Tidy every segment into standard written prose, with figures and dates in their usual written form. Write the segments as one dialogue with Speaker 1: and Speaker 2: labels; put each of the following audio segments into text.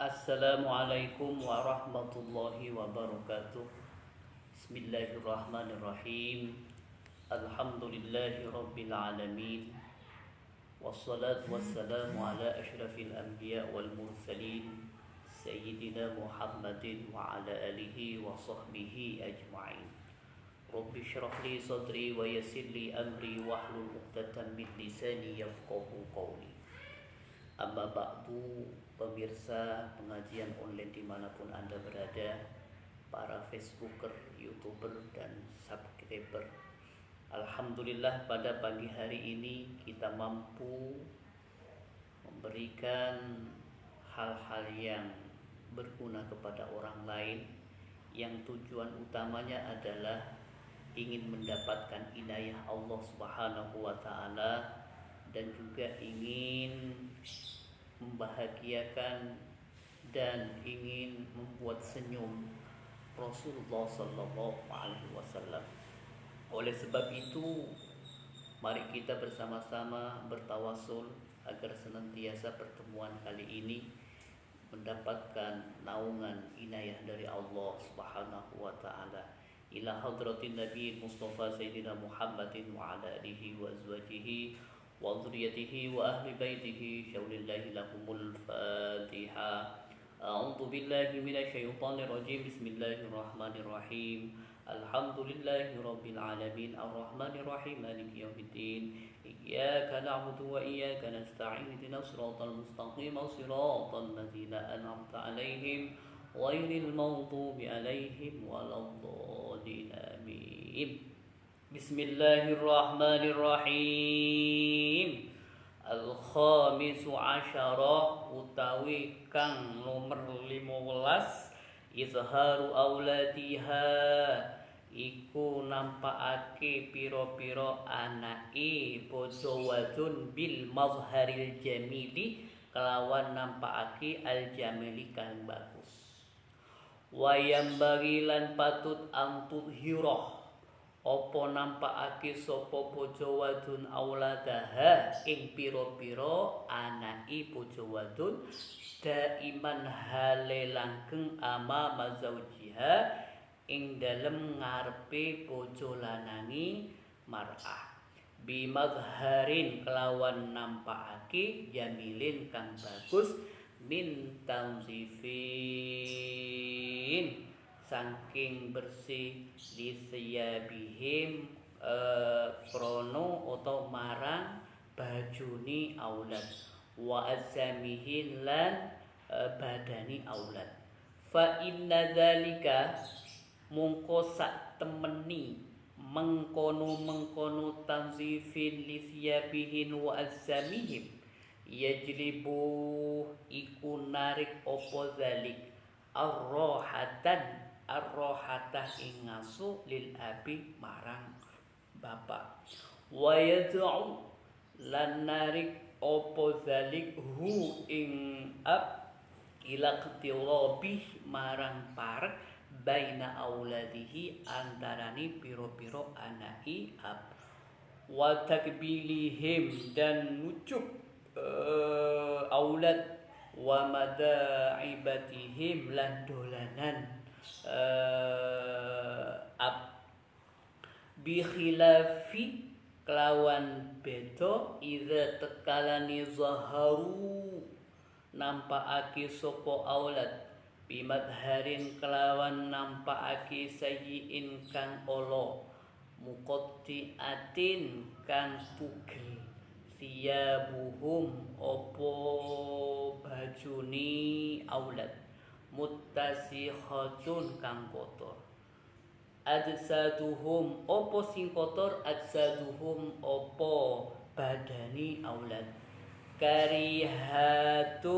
Speaker 1: Assalamualaikum warahmatullahi wabarakatuh. Bismillahirrahmanirrahim. Alhamdulillahi rabbil alamin. Wassalatu wassalamu ala asyrafil anbiya wal mursalin Sayyidina Muhammadin wa ala alihi wa sahbihi ajma'in. Rabbi syrah li sadri wa yassir li amri wahlul 'uqdatam min lisani yafqahu qawli. Amma ba'du, pemirsa pengajian online dimanapun Anda berada, para Facebooker, YouTuber, dan subscriber. Alhamdulillah pada pagi hari ini kita mampu memberikan hal-hal yang berguna kepada orang lain, yang tujuan utamanya adalah ingin mendapatkan inayah Allah Subhanahu wa Ta'ala, dan juga ingin membahagiakan dan ingin membuat senyum Rasulullah Sallallahu Alaihi Wasallam. Oleh sebab itu, mari kita bersama-sama bertawasul agar senantiasa pertemuan kali ini mendapatkan naungan inayah dari Allah Subhanahu wa Ta'ala. Ila hadratin Nabi Mustafa Sayyidina Muhammadin wa ala alihi wa azwajihi wa dzurriyyatihi wa ahli baitihi syaulillahi lahumul Fatihah. A'udzu billahi minasyaitonir rajim. Bismillahirrahmanirrahim. Alhamdulillahi rabbil alamin arrahmanir rahim maliki yaumiddin. Iyyaka na'budu wa iyyaka nasta'in ihdinas siratal mustaqim siratal ladzina an'amta 'alaihim ghairil maghdubi 'alaihim waladdallin. Amin. Bismillahirrahmanirrahim. Al-khamisu asyarah utawi kang nomor 15, izharu auladiha iku nampakake pira-pira anake bojo wadon bil mazharil jamili kelawan nampakake al jamili kang bagus. Wayam bagilan patut antut hirah apa nampakake sapa bojo wadon auladaha ing pira-pira anake bojo wadon daiman hale langgeng ama mazaujiha ing dalem ngarepe bojo lanangi mar'ah bimadharin kelawan nampakake jamilin kang bagus min tanzifin saking bersih lisiyabihim krono atau marang bajuni aulad wa azamihin lan badani aulad. Fa inna dzalika mungko sak temeni mengkono tanzifin lisyabihin wa azamihim yajlibu iku narik opo zalik arrohatah ing ngasu lil abi marang bapak wa yad'u lan narik opo zalik hu ing ab ila qtirabih marang parek baina auladihi antarani piro-piro anaki ab wa takbilihim dan ngucup aulad wa mada'ibatihim lan dolanan ab bi khilafi kelawan beda idza tekalani zaharu nampakake sapa aulad bimadharin kelawan nampakake sayyi'in kang ala muqatti'atin kang pugel siyabuhum opo bajuni aulad muttasikhatun kang kotor adsaduhum opo sing kotor adsaduhum opo badani aulad karihatun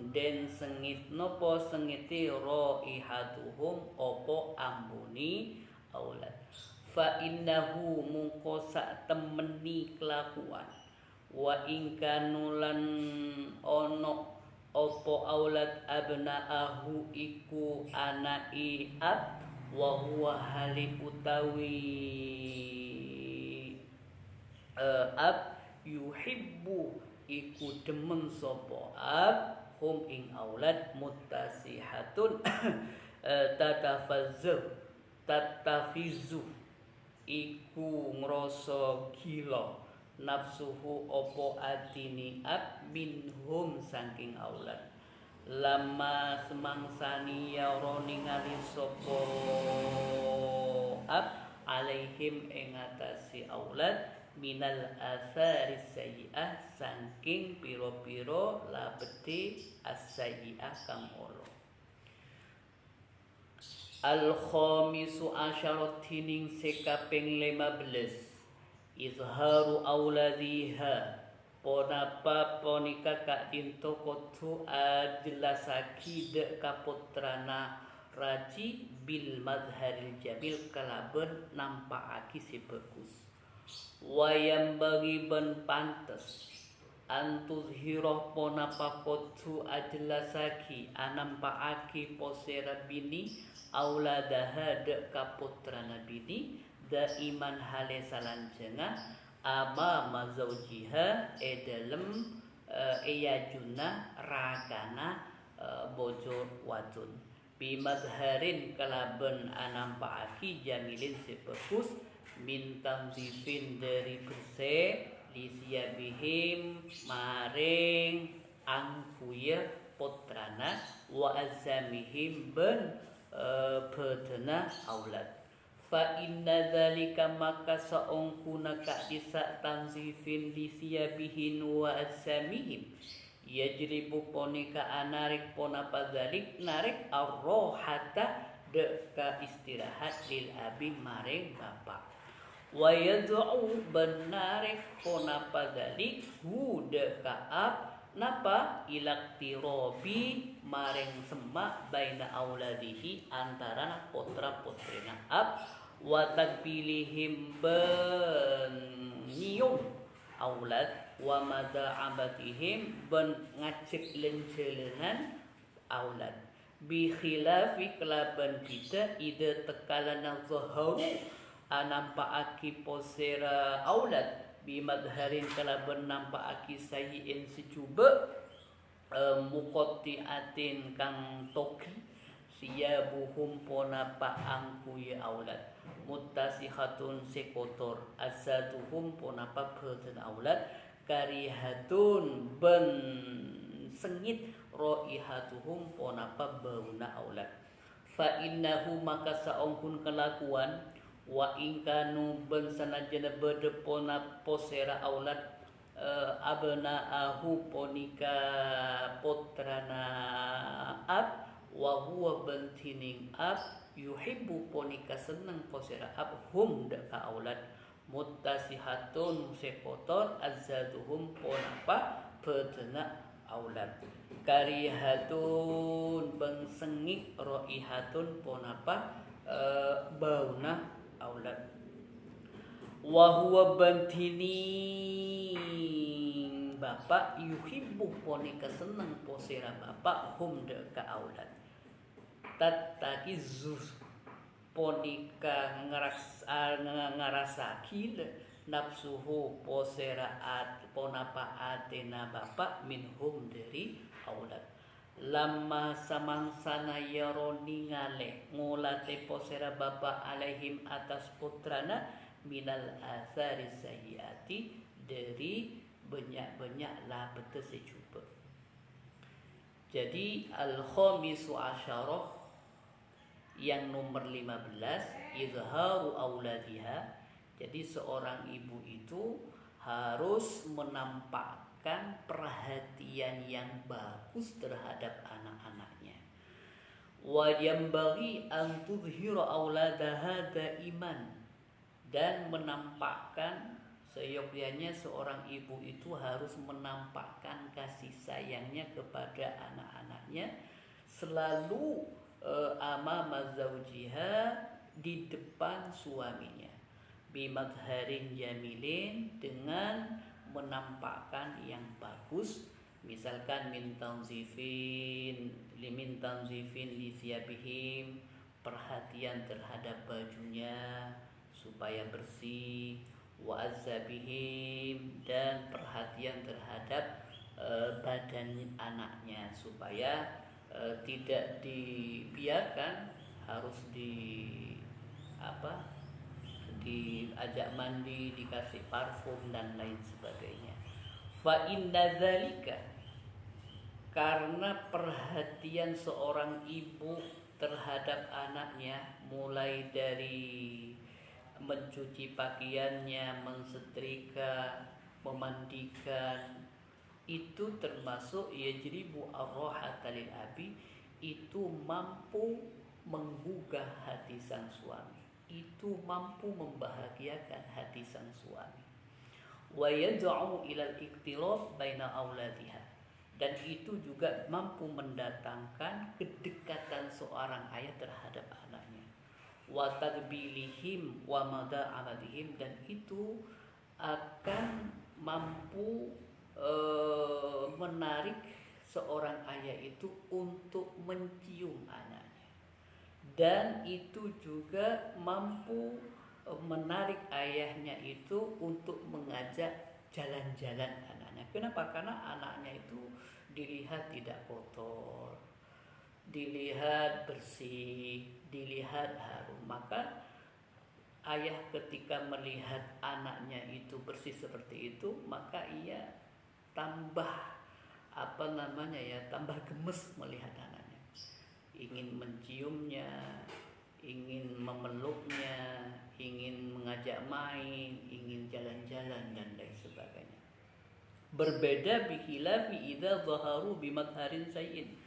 Speaker 1: den sengit nopo sengiti raihatuhum opo ambuni aulad fa innahu mungko sak temeni kelakuan wa ingkanulan ono opo aulad abnaahu iku anai ab wa huwa hali utawi ab yuhibbu iku demen sapa ab hum ing aulad muttasihatun tatafizu iku ngrasa gila nafsuhu opo atini ab minhum saking aulad lama semangsani yara ningali sapa ab alaihim ing atase aulad minal athari sayyi'ah saking pira-pira labete as-sayyi'ah kang ala. Al-khamisu asyara tining sekaping 15 izharu auladiha ponapa ponika kak dinto kotu adlasaki de kaputrana raji bil madharil jamil kalaben nampakake si bagus wayam bagi ben pantes antuzhiroh ponapa kotu adlasaki anampakake posera bini auladaha de kaputrana bini da iman hale salanjenga ama mazaujiha dalem eyajuna rakana bojo wadon bimadharin kalaben anampakaki jamilin sebagus min tamzifin dari bersih lisiabihim maring angkuya putrana wa azamihim ben bedena aulad fa inna dzalika maka saungkuna ka disa tanzifin lisiabihin wa azamihim yajribu ponika anarik ponapa dzalik narik arrohata de ka istirahat lil abi maring bapak wa yad'u benarik ponapa dzalik hu de ka ab napa ilaktirobi maring semak baina auladihi antara putra putrina ab wa takbilihim ben nyium aulad wa mada'abatihim ben ngajek lencelengan aulad bi khilafi kelaban kita ida tekalana zaharu anampakaki posera aulad bimadharin kalaban nampakaki sayyin secuba muqatti'atin kang toki siyabuhum ponapa angku ya aulad muttasihatun sekotor azaduhum ponapa beten aulad karihatun ben sengit raihatuhum ponapa bauna aulad fa innahu maka saongkun kelakuan wa ingkanu ben sanajana bedepona posera aulad abna ahu ponika putrana ab wa huwa bentining ab yuhibbu ponika seneng posera ab hum deka aulad muttasihatun sekotor azzaduhum ponapa bedena aulad karihatun ben sengik raihatun ponapa bauna aulad wa huwa bantini bapak yuhibbu ponika seneng posera bapak hum de ka aulad tattakizus ponika ngarasaki nafsuhu posera at ponapa atena bapak minhum dari aulad lama samangsana yaro ningale ngulate posera bapa alaihim atas putrana minal athari sayyiati dari banyak-banyak labete secuba. Jadi al-khamisu asyarah yang nomor 15 izharu auladiha. Jadi seorang ibu itu harus menampakkan perhatian yang bagus terhadap anak-anaknya. Wa yambaghi an tudhhira auladaha daiman, dan menampakkan seyogyanya seorang ibu itu harus menampakkan kasih sayangnya kepada anak-anaknya selalu amama zaujiha di depan suaminya bimadharin jamilin dengan menampakkan yang bagus, misalkan min tanzifin li thiyabihim, perhatian terhadap bajunya supaya bersih, wa azabihim, dan perhatian terhadap badan anaknya, supaya tidak dibiarkan harus apa diajak mandi, dikasih parfum dan lain sebagainya. Fa inna dzalika, karena perhatian seorang ibu terhadap anaknya, mulai dari mencuci pakaiannya, mensetrika, memandikan, itu termasuk yajribu arrohata lil abi, itu mampu menggugah hati sang suami, itu mampu membahagiakan hati sang suami. Wa yad'u ilal iktiraf baina auladiha, dan itu juga mampu mendatangkan kedekatan seorang ayah terhadap anaknya. Wa tadbilihim wa mada'amadihim, dan itu akan mampu menarik seorang ayah itu untuk mencium anaknya, dan itu juga mampu menarik ayahnya itu untuk mengajak jalan-jalan anaknya. Kenapa? Karena anaknya itu dilihat tidak kotor, dilihat bersih, dilihat harum. Maka ayah ketika melihat anaknya itu bersih seperti itu, maka ia tambah tambah gemes melihat anaknya, ingin menciumnya, ingin memeluknya, ingin mengajak main, ingin jalan-jalan dan lain sebagainya. Berbeda bihilafi idza zaharu bimadharin sayyin,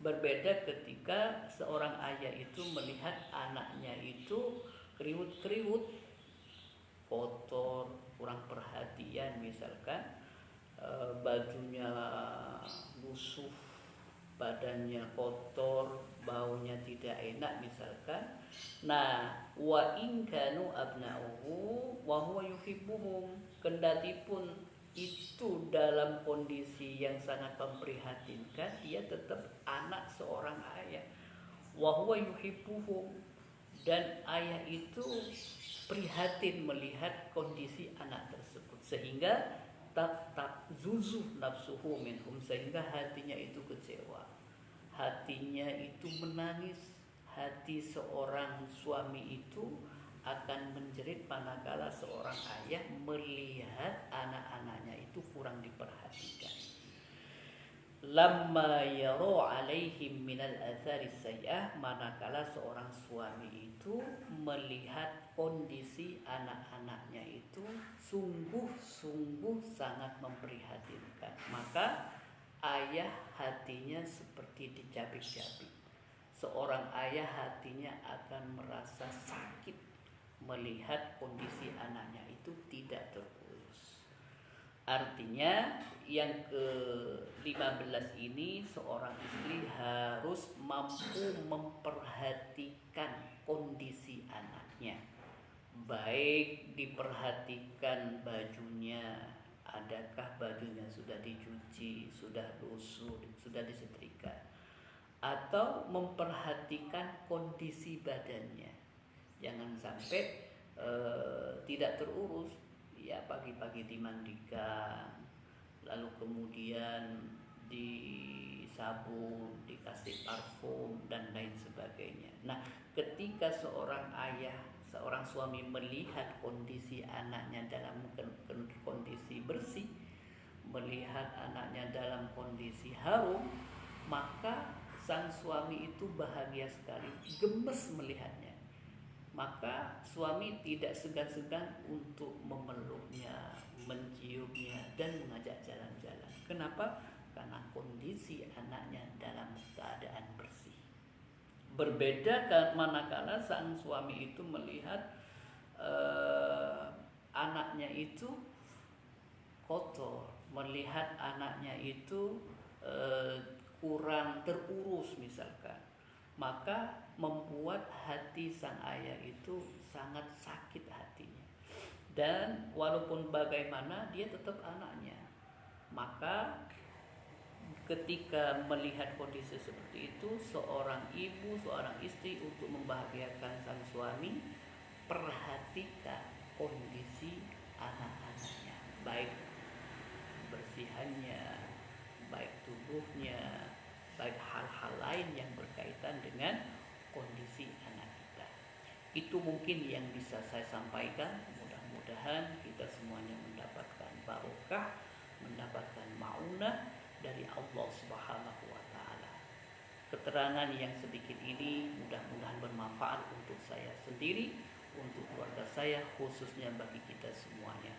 Speaker 1: berbeda ketika seorang ayah itu melihat anaknya itu kriwut-kriwut, kotor, kurang perhatian, misalkan bajunya lusuh, badannya kotor, baunya tidak enak misalkan. Nah, wa in kanu abna'uhu wa huwa yuhibbuhum, kendatipun itu dalam kondisi yang sangat memprihatinkan, dia tetap anak seorang ayah. Wa huwa yuhibbuhum, dan ayah itu prihatin melihat kondisi anak tersebut, sehingga tak zuzuh nafsuhu minhum, sehingga hatinya itu kecewa, hatinya itu menangis. Hati seorang suami itu akan menjerit manakala seorang ayah melihat anak-anaknya itu kurang diperhatikan. Lamma yaro alaihim minal athari sayyi'ah, manakala seorang suami itu melihat kondisi anak-anaknya itu sungguh-sungguh sangat memprihatinkan, maka ayah hatinya seperti dicabik-cabik. Seorang ayah hatinya akan merasa sakit melihat kondisi anaknya itu tidak terurus. Artinya yang ke-15 ini, seorang istri harus mampu memperhatikan kondisi anaknya. Baik diperhatikan bajunya, adakah bajunya sudah dicuci, sudah lusuh, sudah disetrika, atau memperhatikan kondisi badannya. Jangan sampai tidak terurus, ya pagi-pagi dimandikan, lalu kemudian disabun, dikasih parfum dan lain sebagainya. Nah, ketika seorang ayah, seorang suami melihat kondisi anaknya dalam kondisi bersih, melihat anaknya dalam kondisi harum, maka sang suami itu bahagia sekali, gemes melihatnya. Maka suami tidak segan-segan untuk memeluknya, menciumnya, dan mengajak jalan-jalan. Kenapa? Karena kondisi anaknya dalam keadaan bersih. Berbeda manakala sang suami itu melihat anaknya itu kotor, melihat anaknya itu kurang terurus misalkan, maka membuat hati sang ayah itu sangat sakit hatinya. Dan walaupun bagaimana dia tetap anaknya, maka ketika melihat kondisi seperti itu, seorang ibu, seorang istri untuk membahagiakan sang suami, perhatikan kondisi anak-anaknya, baik bersihannya, baik tubuhnya, baik hal-hal lain yang berkaitan dengan kondisi anak kita. Itu mungkin yang bisa saya sampaikan. Mudah-mudahan kita semuanya mendapatkan barokah, mendapatkan maunah dari Allah Subhanahu wa taala. Keterangan yang sedikit ini mudah-mudahan bermanfaat untuk saya sendiri, untuk keluarga saya, khususnya bagi kita semuanya.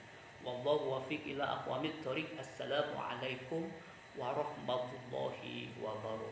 Speaker 1: Wallahu wafiq ila aqwamit thoriq. Assalamualaikum warahmatullahi wabarakatuh.